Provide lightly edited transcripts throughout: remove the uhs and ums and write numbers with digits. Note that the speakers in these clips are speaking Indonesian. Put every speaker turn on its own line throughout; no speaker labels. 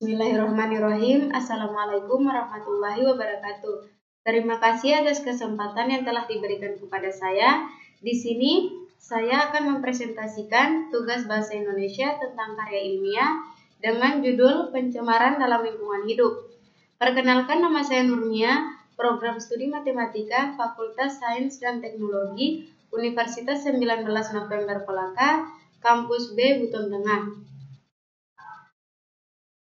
Bismillahirrahmanirrahim. Assalamualaikum warahmatullahi wabarakatuh. Terima kasih atas kesempatan yang telah diberikan kepada saya. Di sini saya akan mempresentasikan tugas Bahasa Indonesia tentang karya ilmiah dengan judul Pencemaran dalam Lingkungan Hidup. Perkenalkan, nama saya Nurmia, Program Studi Matematika, Fakultas Sains dan Teknologi, Universitas 19 November Kolaka, Kampus B, Buton Tengah.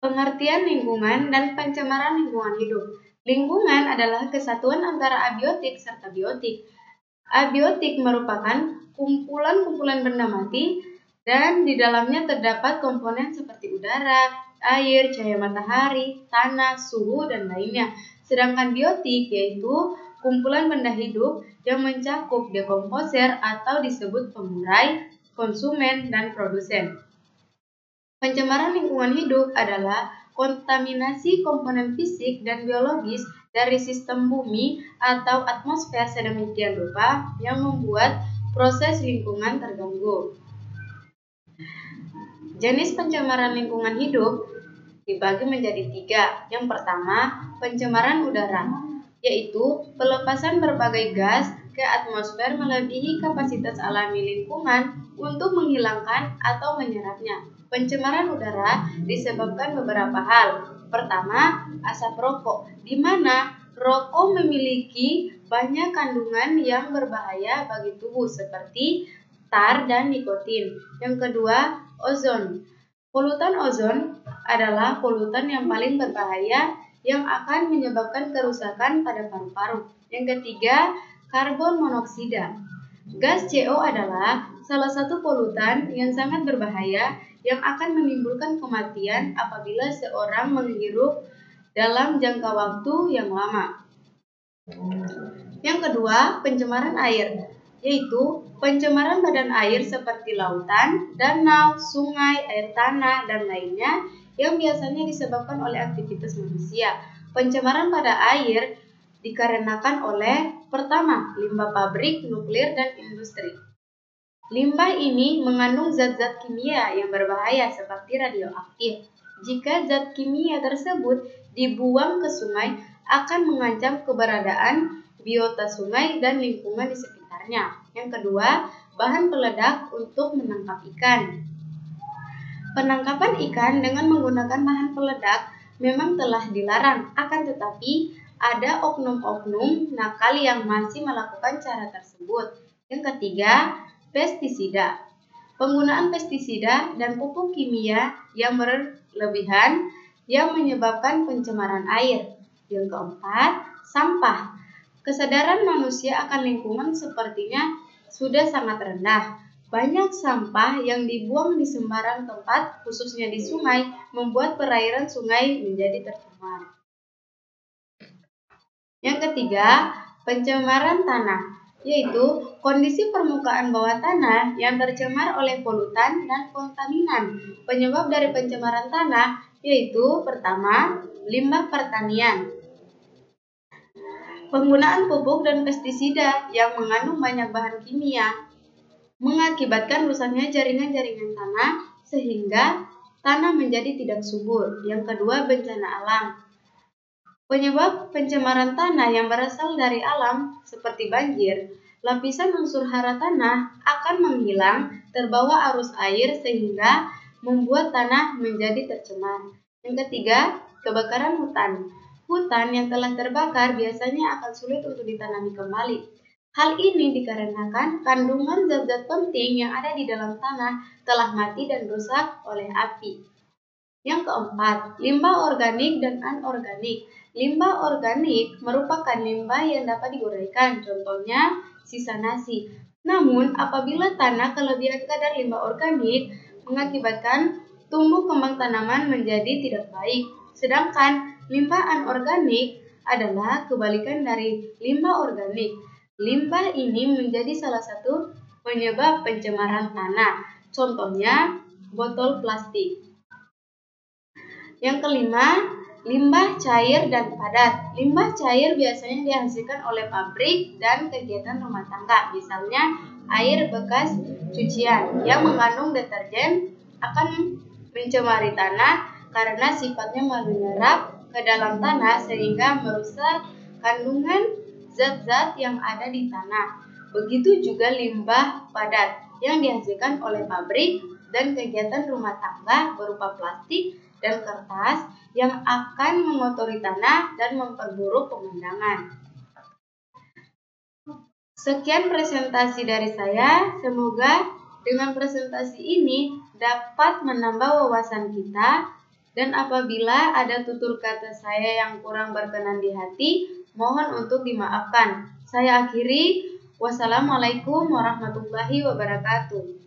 Pengertian lingkungan dan pencemaran lingkungan hidup. Lingkungan adalah kesatuan antara abiotik serta biotik. Abiotik merupakan kumpulan-kumpulan benda mati dan di dalamnya terdapat komponen seperti udara, air, cahaya matahari, tanah, suhu, dan lainnya. Sedangkan biotik yaitu kumpulan benda hidup yang mencakup dekomposer atau disebut pengurai, konsumen, dan produsen. Pencemaran lingkungan hidup adalah kontaminasi komponen fisik dan biologis dari sistem bumi atau atmosfer sedemikian rupa yang membuat proses lingkungan terganggu. Jenis pencemaran lingkungan hidup dibagi menjadi 3. Yang pertama, pencemaran udara, yaitu pelepasan berbagai gas ke atmosfer melebihi kapasitas alami lingkungan untuk menghilangkan atau menyerapnya. Pencemaran udara disebabkan beberapa hal. Pertama, asap rokok, di mana rokok memiliki banyak kandungan yang berbahaya bagi tubuh seperti tar dan nikotin. Yang kedua, ozon. Polutan ozon adalah polutan yang paling berbahaya yang akan menyebabkan kerusakan pada paru-paru. Yang ketiga, karbon monoksida. Gas CO adalah salah satu polutan yang sangat berbahaya yang akan menimbulkan kematian apabila seorang menghirup dalam jangka waktu yang lama. Yang kedua, pencemaran air, yaitu pencemaran badan air seperti lautan, danau, sungai, air tanah, dan lainnya yang biasanya disebabkan oleh aktivitas manusia. Pencemaran pada air dikarenakan oleh, pertama, limbah pabrik, nuklir, dan industri. Limbah ini mengandung zat-zat kimia yang berbahaya seperti radioaktif. Jika zat kimia tersebut dibuang ke sungai, akan mengancam keberadaan biota sungai dan lingkungan di sekitarnya. Yang kedua, bahan peledak untuk menangkap ikan. Penangkapan ikan dengan menggunakan bahan peledak memang telah dilarang, akan tetapi ada oknum-oknum nakal yang masih melakukan cara tersebut. Yang ketiga, pestisida. Penggunaan pestisida dan pupuk kimia yang berlebihan yang menyebabkan pencemaran air. Yang keempat, sampah. Kesadaran manusia akan lingkungan sepertinya sudah sangat rendah. Banyak sampah yang dibuang di sembarang tempat, khususnya di sungai, membuat perairan sungai menjadi tercemar. Yang ketiga, pencemaran tanah, yaitu kondisi permukaan bawah tanah yang tercemar oleh polutan dan kontaminan. Penyebab dari pencemaran tanah yaitu pertama, limbah pertanian. Penggunaan pupuk dan pestisida yang mengandung banyak bahan kimia mengakibatkan rusaknya jaringan-jaringan tanah sehingga tanah menjadi tidak subur. Yang kedua, bencana alam. Penyebab pencemaran tanah yang berasal dari alam seperti banjir, lapisan unsur hara tanah akan menghilang terbawa arus air sehingga membuat tanah menjadi tercemar. Yang ketiga, kebakaran hutan. Hutan yang telah terbakar biasanya akan sulit untuk ditanami kembali. Hal ini dikarenakan kandungan zat-zat penting yang ada di dalam tanah telah mati dan rusak oleh api. Yang keempat, limbah organik dan anorganik. Limbah organik merupakan limbah yang dapat diuraikan, contohnya sisa nasi. Namun, apabila tanah kelebihan kadar limbah organik mengakibatkan tumbuh kembang tanaman menjadi tidak baik. Sedangkan limbah anorganik adalah kebalikan dari limbah organik. Limbah ini menjadi salah satu penyebab pencemaran tanah, contohnya botol plastik. Yang kelima, limbah cair dan padat. Limbah cair biasanya dihasilkan oleh pabrik dan kegiatan rumah tangga, misalnya air bekas cucian yang mengandung deterjen akan mencemari tanah karena sifatnya menyerap ke dalam tanah sehingga merusak kandungan zat-zat yang ada di tanah. Begitu juga limbah padat yang dihasilkan oleh pabrik dan kegiatan rumah tangga berupa plastik dan kertas yang akan mengotori tanah dan memperburuk pemandangan. Sekian presentasi dari saya, semoga dengan presentasi ini dapat menambah wawasan kita, dan apabila ada tutur kata saya yang kurang berkenan di hati, mohon untuk dimaafkan. Saya akhiri, wassalamualaikum warahmatullahi wabarakatuh.